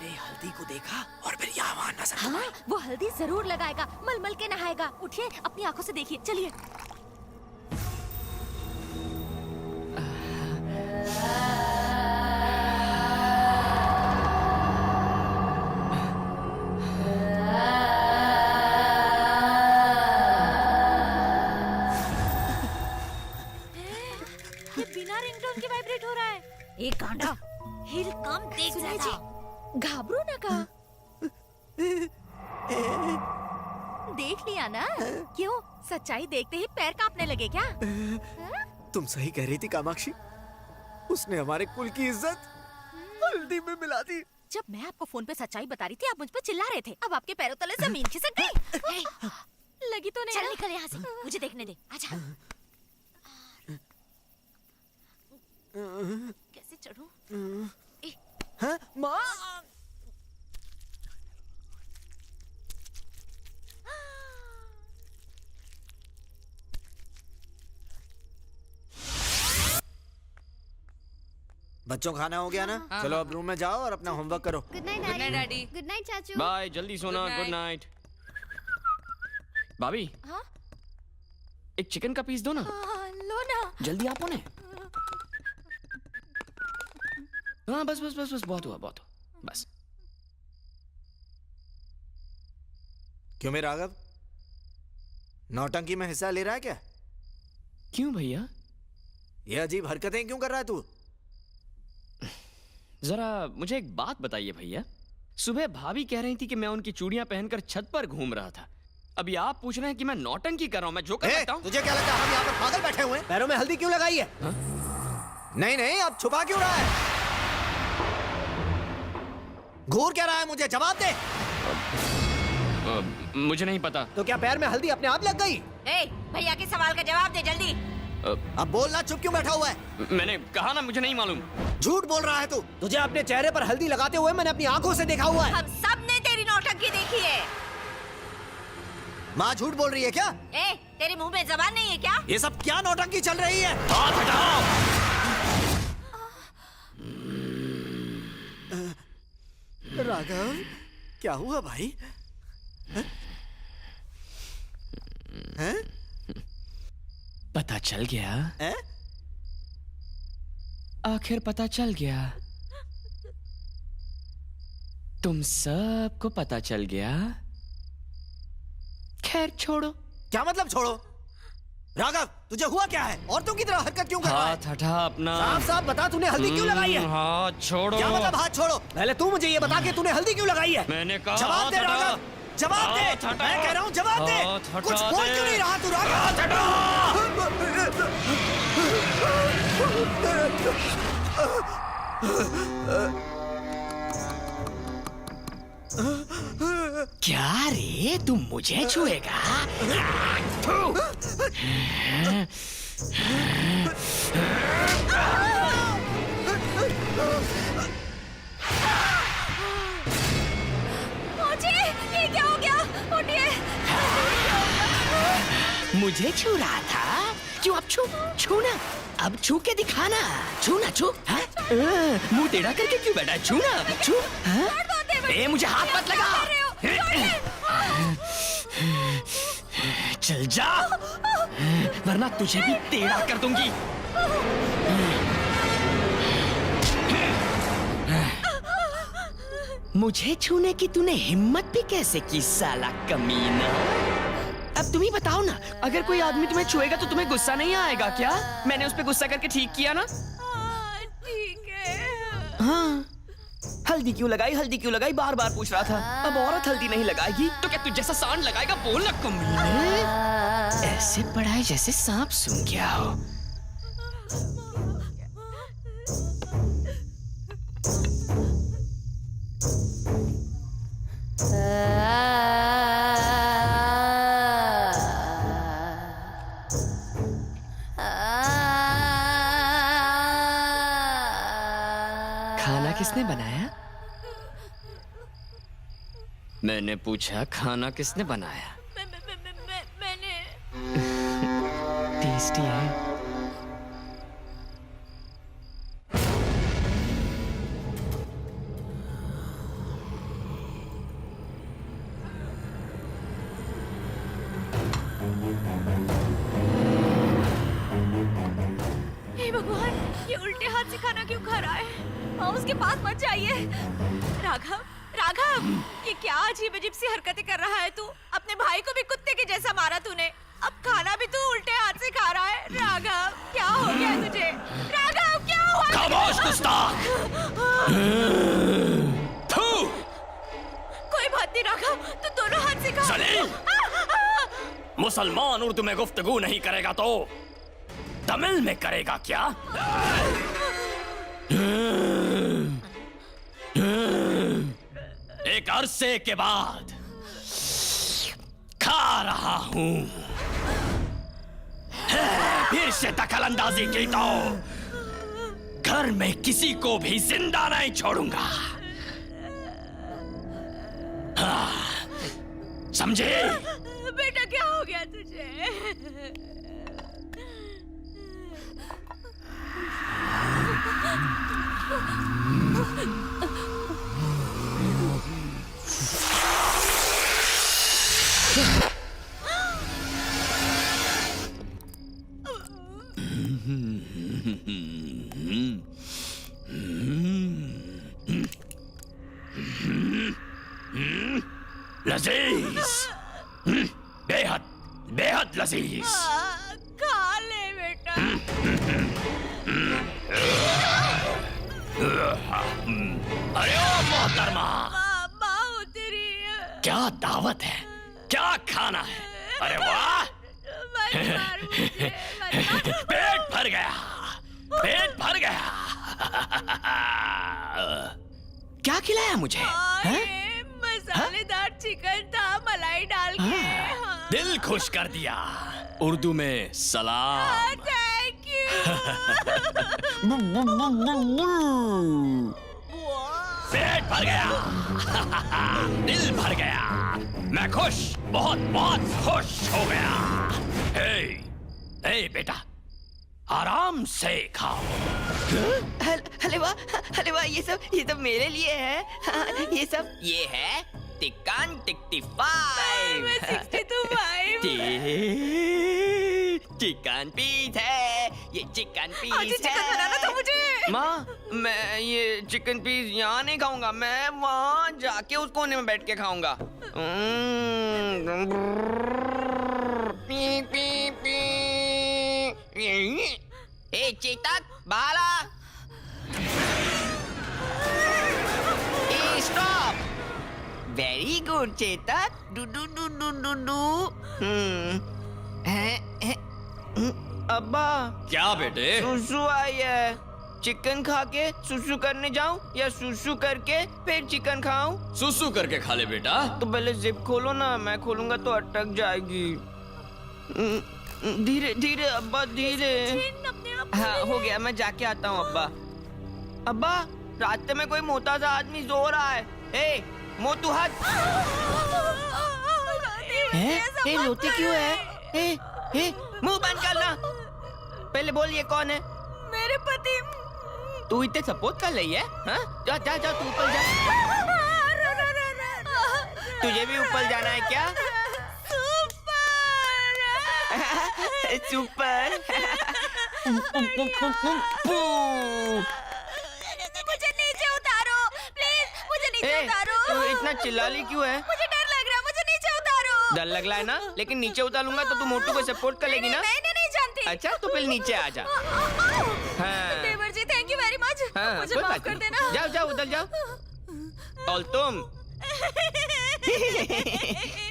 मैंने हल्दी को देखा और फिर यहाँ वहाँ नजर हाँ, घुमाई। वो हल्दी जरूर लगाएगा, मल के नहाएगा। उठिए, अपनी आंखों से देखिए, चलिए। ये बिना रिंगटोन के वाइब्रेट हो रहा है। एक गांडा, हिल कम देख ज्यादा। घाबरो ना का। देख लिया ना? क्यों, सच्चाई देखते ही पैर कांपने लगे क्या? तुम सही कह रही थी कामाक्षी, उसने हमारे कुल की इज्जत हल्दी में मिला दी। जब मैं आपको फोन पे सच्चाई बता रही थी, आप मुझ पे चिल्ला रहे थे। अब आपके पैरों तले जमीन खिसक गई। लगी तो नहीं? चल निकल यहाँ से, मुझे देखने दे। आजा। कैसे चढ़ूं? हाँ, माँ। बच्चों खाना हो गया ना? चलो अब रूम में जाओ और अपना होमवर्क करो। Good night daddy. Good night चाचू। बाय, जल्दी सोना। Good night. भाभी, हाँ? एक चिकन का पीस दो ना। लो ना। जल्दी आपो ने। हाँ बस बस बस बस, बहुत हुआ बहुत हुआ, बस। क्यों मेरा राघव, नौटंकी में हिस्सा ले रहा है क्या? क्यों भैया? ये अजीब हरकतें क्यों कर रहा है तू? जरा मुझे एक बात बताइए भैया। सुबह भाभी कह रही थी कि मैं उनकी चूड़ियां पहनकर छत पर घूम रहा था। अभी आप पूछ रहे हैं कि मैं नौटंकी कर रहा हूं। मैं जो कर सकता हूं। तुझे क्या लगता है हम यहाँ पर पागल बैठे हुए हैं? पैरों में हल्दी क्यों लगाई है? हा? नहीं नहीं, अब छुपा क्यों रहा है? घूर क्या रहा है? मुझे जवाब दे। मुझे नहीं पता। तो क्या पैर में हल्दी अपने आप लग गई? भैया के सवाल का जवाब दे जल्दी। अब बोलना, चुप क्यों बैठा हुआ है? मैंने कहा ना, मुझे नहीं मालूम। झूठ बोल रहा है तू। तुझे अपने चेहरे पर हल्दी लगाते हुए मैंने अपनी आंखों से देखा हुआ है। हम सब ने तेरी नौटंकी देखी है। माँ झूठ बोल रही है क्या? तेरे मुंह में जबान नहीं है क्या? ये सब क्या नौटंकी चल रही है? हाथ हटाओ। राघव, क्या हुआ भाई? हैं? पता चल गया? हैं? आखिर पता चल गया। तुम सबको पता चल गया। खैर छोड़ो। क्या मतलब छोड़ो? राघव, तुझे हुआ क्या है? औरतों की तरह हरकत क्यों कर रहा है? हाथ हटा अपना। साफ साफ बता, तूने हल्दी क्यों लगाई है? हाथ छोड़ो। क्या मतलब हाथ छोड़ो? पहले तू मुझे ये बता कि तूने हल्दी क्यों लगाई है? मैंने कहा जवाब दे राघव, जवाब दे। मैं कह रहा हूँ जवाब दे। कुछ बोल क्यों नहीं रहा तू राघव? क्या रे, तुम मुझे छुएगा? ये क्या हो गया? उठिए। मुझे छू रहा था? क्यों अब छू ना। अब छू के दिखाना। छू ना, छू। मुंह टेढ़ा करके क्यों बैठा? छू ना, छू। ए, मुझे हाथ मत लगा। चल जा, वरना तुझे भी टेढ़ा कर दूंगी। मुझे छूने की तूने हिम्मत भी कैसे की साला कमीना? अब तुम ही बताओ ना, अगर कोई आदमी तुम्हें छुएगा तो तुम्हें गुस्सा नहीं आएगा क्या? मैंने उस पे गुस्सा करके ठीक किया ना? ठीक है। हाँ, हल्दी क्यों लगाई, हल्दी क्यों लगाई, बार बार पूछ रहा था। अब औरत हल्दी नहीं लगाएगी तो क्या तुझ जैसा सांड लगाएगा? बोल ना कमीने। ऐसे पड़ा है जैसे सांप सूंघ गया हो। खाना किसने बनाया? मैंने पूछा, खाना किसने बनाया? मैंने। टेस्टी है। हाथ से खाना क्यों खा रहा है? हाँ, उसके पास मत जाइए। राघव, राघव, ये क्या अजीब अजीब सी हरकतें कर रहा है तू? अपने भाई को भी कुत्ते के जैसा मारा तूने, अब खाना भी तू उल्टे हाथ से खा रहा है। राघव, क्या हो गया तुझे? राघव, क्या हुआ? खामोश गुस्ताख! थू! कोई बात नहीं राघव, तू दोनों हाथ से खा। सलीम! मुसलमान उर्दू में गुफ्तगू नहीं करेगा तो तमिल में करेगा क्या? एक अरसे के बाद खा रहा हूं। फिर से दखलंदाजी की तो घर में किसी को भी जिंदा नहीं छोड़ूंगा। समझे? बेटा क्या हो गया तुझे? लजीज, बेहद बेहद लजीज। खा ले बेटा। अरे ओ मोहतरमा, माँ तेरी। क्या दावत है, क्या खाना है? अरे वाह, मत मार मुझे, मत मार। पेट भर गया, पेट भर गया। क्या खिलाया मुझे? हैं? मसालेदार चिकन था, मलाई डाल के। हाँ। दिल खुश कर दिया। उर्दू में सलाम। Thank you. पेट भर गया, दिल भर गया, मैं खुश, बहुत बहुत खुश हो गया। हे, हे बेटा, आराम से खाओ। हलवा, हलवा, ये सब मेरे लिए है। हाँ, ये है चिकन 65। मैं 62 चिकन पीस है, ये चिकन आज पीस चिकन बनाना था है। मुझे। माँ, मैं ये चिकन पीस यहाँ नहीं खाऊंगा, मैं वहाँ जाके उस कोने में बैठ के खाऊंगा। P P P. A Chetak, Bala. A stop. Very good Chetak. Do do do do do do. अब्बा, क्या बेटे? सुसु आई है। चिकन खा के सुसु करने जाऊं या सुसु करके फिर चिकन खाऊं? सुसु करके खा ले बेटा। तो पहले जिप खोलो ना, मैं खोलूंगा तो अटक जाएगी। धीरे धीरे अब्बा, धीरे। अपने आप हाँ, हो गया, मैं जाके आता हूँ अब्बा। अब्बा, रास्ते में कोई मोटा सा आदमी सो रहा है। ए, मोटू हट। ए, रोती क्यों है? ए, मुंह बंद करना। पहले बोल, ये कौन है? मेरे पति। तू इतने सपोर्ट कर रही है? हाँ? जा जा जा, तू ऊपर जा। तुझे भी ऊपर जाना है क्या? सुपर। मुझे नीचे उतारो प्लीज, मुझे नीचे उतारो। तू इतना चिल्ला रही क्यों है? मुझे डर लग रहा है, मुझे नीचे उतारो। डर लग रहा है ना? लेकिन नीचे उतारूंगा तो तू मोटू को सपोर्ट कर लेगी ना? मैं नहीं जानती। अच्छा, तो फिर नीचे आ जा। हाँ। देवर जी, थैंक यू वेरी मच। हाँ, मुझे कोई माफ बात कर नहीं। देना। जाओ जाओ, उधर जाओ। और तुम?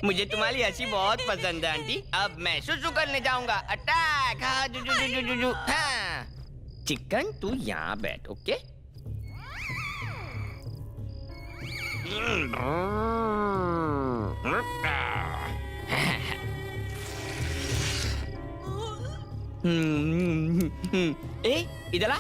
मुझे तुम्हारी हंसी बहुत पसंद है आंटी। अब मैं सुसु करने जाऊंगा। अटैक। हाँ, जू जू जू जू जू। हाँ। चिकन, तू यहाँ बैठ, ओके? ए, इधर आ।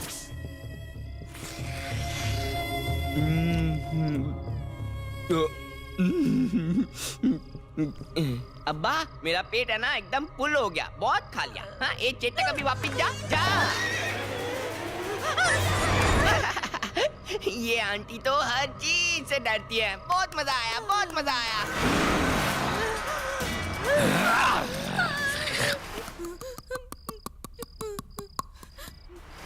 अब्बा, मेरा पेट है ना एकदम फुल हो गया, बहुत खा लिया। हाँ, एक चेतक अभी वापिस जा जा। ये आंटी तो हर चीज से डरती है। बहुत मजा आया, बहुत मजा आया।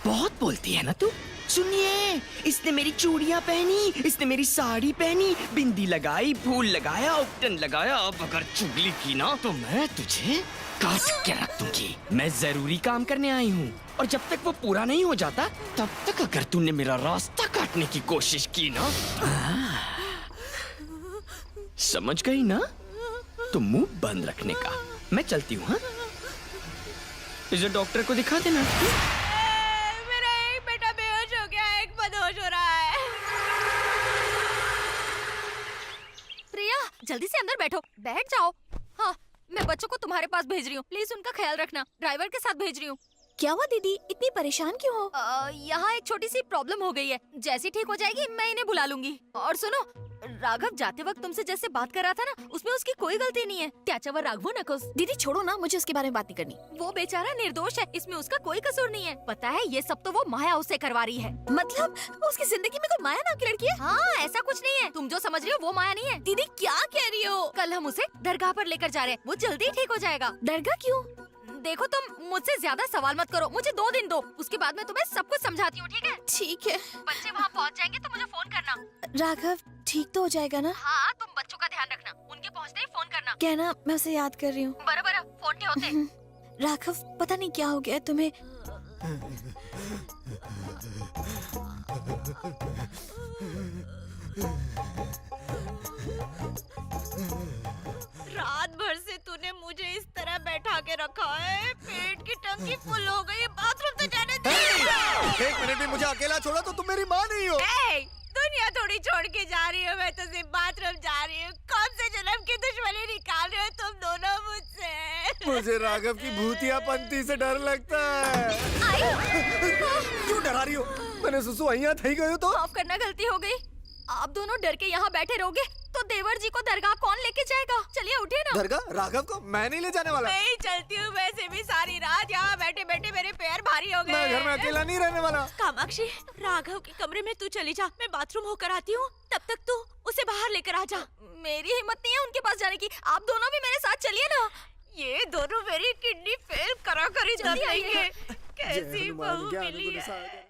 बहुत बोलती है ना तू। सुनिए, इसने मेरी चूड़ियां पहनी, इसने मेरी साड़ी पहनी, बिंदी लगाई, फूल लगाया, उपटन लगाया। अब अगर चुगली की ना तो मैं तुझे काट के रख दूंगी। मैं जरूरी काम करने आई हूँ और जब तक वो पूरा नहीं हो जाता तब तक अगर तूने मेरा रास्ता काटने की कोशिश की ना, समझ गई ना? तो मुंह बंद रखने का। मैं चलती हूँ। हाँ, इसे डॉक्टर को दिखा देना। मेरा एक बेटा बेहोश हो गया, एक बदहोश हो रहा है। प्रिया, जल्दी से अंदर बैठो। बैठ जाओ। हाँ, मैं बच्चों को तुम्हारे पास भेज रही हूँ, प्लीज उनका ख्याल रखना। ड्राइवर के साथ भेज रही हूँ। क्या हुआ दीदी, इतनी परेशान क्यों हो? यहाँ एक छोटी सी प्रॉब्लम हो गई है, जैसी ठीक हो जाएगी मैं इन्हें बुला लूंगी। और सुनो, राघव जाते वक्त तुमसे जैसे बात कर रहा था ना, उसमें उसकी कोई गलती नहीं है। त्याच्यावर राघवो नकोस। दीदी छोड़ो ना, मुझे उसके बारे में बात नहीं करनी। वो बेचारा निर्दोष है, इसमें उसका कोई कसूर नहीं है। पता है, ये सब तो वो माया उससे करवा रही है। मतलब उसकी जिंदगी में कोई माया नाम की लड़की है? हाँ, ऐसा कुछ नहीं है। तुम जो समझ रही हो वो माया नहीं है। दीदी क्या कह रही हो? कल हम उसे दरगाह पर लेकर जा रहे हैं, वो जल्दी ठीक हो जाएगा। दरगाह क्यों? देखो, तुम मुझसे ज्यादा सवाल मत करो, मुझे 2 दिन दो, उसके बाद मैं तुम्हें सब कुछ समझाती हूँ, ठीक है? ठीक है। बच्चे वहाँ पहुँच जाएंगे तो मुझे फोन करना। राघव ठीक तो हो जाएगा ना? हाँ, तुम बच्चों का ध्यान रखना, उनके पहुँचते ही फोन करना। कहना मैं उसे याद कर रही हूँ। बराबर, फोन के होते। राघव पता नहीं क्या हो गया तुम्हें। रात भर से तूने मुझे इस तरह बैठा के रखा है, पेट की टंकी फुल हो गई है, बाथरूम तो जाने दे। एक मिनट भी मुझे अकेला छोड़ा तो तुम मेरी माँ नहीं हो। दुनिया थोड़ी छोड़ के जा रही हो, मैं तो सिर्फ बाथरूम जा रही हूँ। कौन से जन्म की दुश्मनी निकाल रहे हो तुम दोनों मुझसे? मुझे राघव की भूतिया पंथी से डर लगता है। क्यों डरा रही हो? मैंने सुसु अहिया थई गयो तो। माफ करना, गलती हो गई। आप दोनों डर के यहाँ बैठे रहोगे तो देवर जी को दरगाह कौन लेके जाएगा? चलिए उठिए ना। दरगाह? राघव को मैं नहीं ले जाने वाला। मैं ही चलती हूँ, वैसे भी सारी रात यहाँ बैठे बैठे मेरे पैर भारी हो गए। मैं घर में अकेला नहीं रहने वाला। कामाक्षी, राघव के कमरे में तू चली जा, मैं बाथरूम होकर आती हूँ, तब तक तू उसे बाहर लेकर आ जा। मेरी हिम्मत नहीं है उनके पास जाने की, आप दोनों भी मेरे साथ चलिए ना। ये दोनों मेरी किडनी फेल करा कर ही दम देंगे। कैसी बहू मिली है।